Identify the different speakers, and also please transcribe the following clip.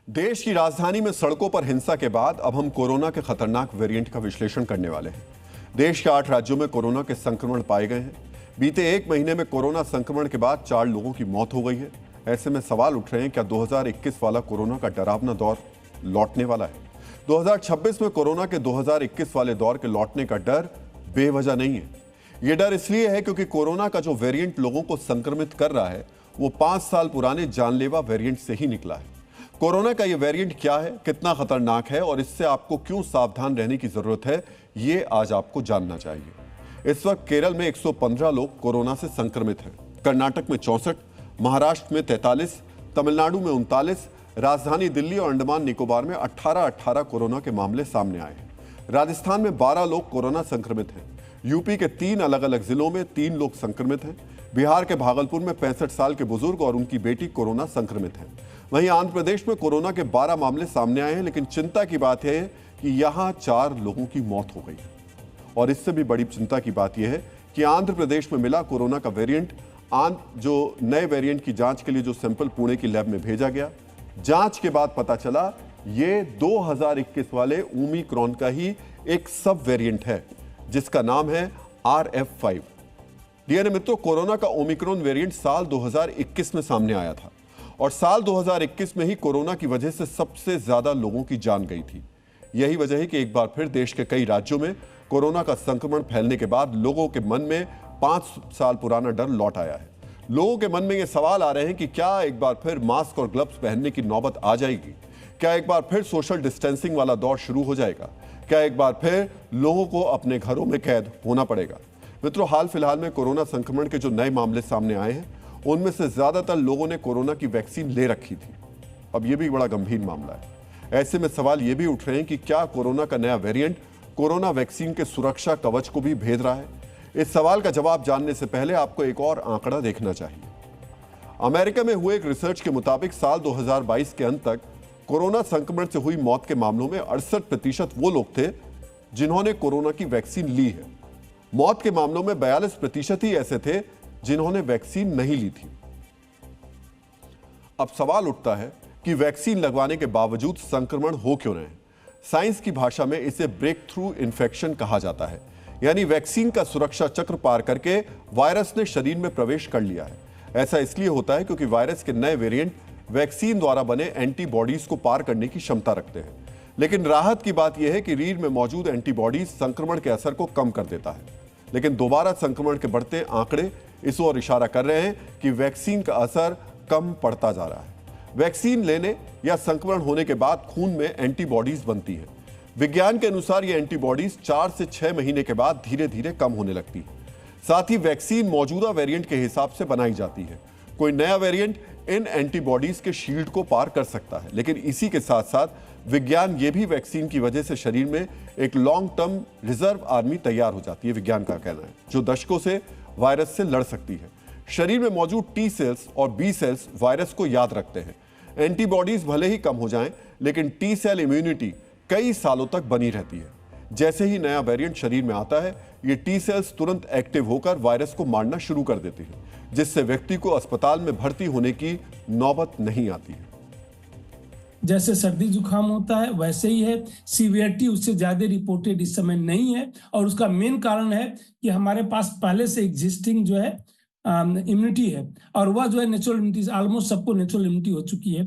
Speaker 1: देश की राजधानी में सड़कों पर हिंसा के बाद अब हम कोरोना के खतरनाक वेरिएंट का विश्लेषण करने वाले हैं। देश के 8 राज्यों में कोरोना के संक्रमण पाए गए हैं। बीते 1 महीने में कोरोना संक्रमण के बाद 4 लोगों की मौत हो गई है। ऐसे में सवाल उठ रहे हैं, क्या 2021 वाला कोरोना का डरावना दौर लौटने वाला है? 2026 में कोरोना के 2021 वाले दौर के लौटने का डर बेवजह नहीं है। यह डर इसलिए है क्योंकि कोरोना का जो वेरिएंट लोगों को संक्रमित कर रहा है वो 5 साल पुराने जानलेवा वेरिएंट से ही निकला है। कोरोना का ये वेरिएंट क्या है, कितना खतरनाक है और इससे आपको क्यों सावधान रहने की जरूरत है, ये आज आपको जानना चाहिए। इस वक्त केरल में 115 लोग कोरोना से संक्रमित हैं, कर्नाटक में 64, महाराष्ट्र में 43, तमिलनाडु में 39, राजधानी दिल्ली और अंडमान निकोबार में 18 कोरोना के मामले सामने आए हैं। राजस्थान में 12 लोग कोरोना संक्रमित हैं। यूपी के 3 अलग अलग जिलों में 3 लोग संक्रमित हैं। बिहार के भागलपुर में 65 साल के बुजुर्ग और उनकी बेटी कोरोना संक्रमित हैं। वहीं आंध्र प्रदेश में कोरोना के 12 मामले सामने आए हैं, लेकिन चिंता की बात यह है कि यहां 4 लोगों की मौत हो गई है। और इससे भी बड़ी चिंता की बात यह है कि आंध्र प्रदेश में मिला कोरोना का वेरिएंट, जो नए वेरिएंट की जांच के लिए जो सैंपल पुणे की लैब में भेजा गया, जांच के बाद पता चला ये 2021 वाले ओमिक्रॉन का ही एक सब वेरिएंट है, जिसका नाम है RF5। डीएनए मित्रों, कोरोना का ओमिक्रॉन वेरिएंट साल 2021 में सामने आया था और साल 2021 में ही कोरोना की वजह से सबसे ज्यादा लोगों की जान गई थी। यही वजह है कि एक बार फिर देश के कई राज्यों में कोरोना का संक्रमण फैलने के बाद लोगों के मन में 5 साल पुराना डर लौट आया है। लोगों के मन में ये सवाल आ रहे हैं कि क्या एक बार फिर मास्क और ग्लव्स पहनने की नौबत आ जाएगी? क्या एक बार फिर सोशल डिस्टेंसिंग वाला दौर शुरू हो जाएगा? क्या एक बार फिर लोगों को अपने घरों में कैद होना पड़ेगा? मित्रों, हाल फिलहाल में कोरोना संक्रमण के जो नए मामले सामने आए हैं, उनमें से ज्यादातर लोगों ने कोरोना की वैक्सीन ले रखी थी। अब यह भी बड़ा गंभीर मामला है। ऐसे में सवाल यह भी उठ रहे हैं कि क्या कोरोना का नया वेरिएंट कोरोना वैक्सीन के सुरक्षा कवच को भी भेद रहा है? इस सवाल का जवाब जानने से पहले आपको एक और आंकड़ा देखना चाहिए। अमेरिका में हुए एक रिसर्च के मुताबिक साल 2022 के अंत तक कोरोना संक्रमण से हुई मौत के मामलों में 68% वो लोग थे जिन्होंने कोरोना की वैक्सीन ली है। मौत के मामलों में 42% ही ऐसे थे जिन्होंने वैक्सीन नहीं ली थी। अब सवाल उठता है कि वैक्सीन लगवाने के बावजूद संक्रमण हो क्यों रहे हैं? साइंस की भाषा में इसे ब्रेक थ्रू इन्फेक्शन कहा जाता है, यानी वैक्सीन का सुरक्षा चक्र पार करके वायरस ने शरीर में प्रवेश कर लिया है। ऐसा इसलिए होता है क्योंकि वायरस के नए वेरिएंट वैक्सीन द्वारा बने एंटीबॉडीज को पार करने की क्षमता रखते हैं। लेकिन राहत की बात यह है कि रीढ़ में मौजूद एंटीबॉडीज संक्रमण के असर को कम कर देता है। लेकिन दोबारा संक्रमण के बढ़ते आंकड़े इस ओर इशारा कर रहे हैं कि वैक्सीन का असर कम पड़ता जा रहा है। वैक्सीन लेने या संक्रमण होने के बाद खून में एंटीबॉडीज बनती हैं। विज्ञान के अनुसार ये एंटीबॉडीज 4 से 6 महीने के बाद धीरे धीरे कम होने लगती है। साथ ही वैक्सीन मौजूदा वेरिएंट के हिसाब से बनाई जाती है। कोई नया वेरिएंट इन एंटीबॉडीज के शील्ड को पार कर सकता है, लेकिन इसी के साथ साथ विज्ञान ये भी वैक्सीन की वजह से शरीर में एक लॉन्ग टर्म रिजर्व आर्मी तैयार हो जाती है, विज्ञान का कहना है, जो दशकों से वायरस से लड़ सकती है। शरीर में मौजूद टी सेल्स और बी सेल्स वायरस को याद रखते हैं। एंटीबॉडीज भले ही कम हो जाएं, लेकिन टी सेल इम्यूनिटी कई सालों तक बनी रहती है। जैसे ही नया वेरिएंट शरीर में आता है, ये टी सेल्स तुरंत एक्टिव होकर वायरस को मारना शुरू कर देती हैं, जिससे व्यक्ति को अस्पताल में भर्ती होने की नौबत नहीं आती है।
Speaker 2: जैसे सर्दी जुकाम होता है वैसे ही है। सीवियरिटी उससे ज्यादा रिपोर्टेड इस समय नहीं है और उसका मेन कारण है कि हमारे पास पहले से एग्जिस्टिंग जो है इम्यूनिटी है और वह जो है नेचुरल इम्यूनिटी, ऑलमोस्ट सबको नेचुरल इम्यूनिटी हो चुकी है।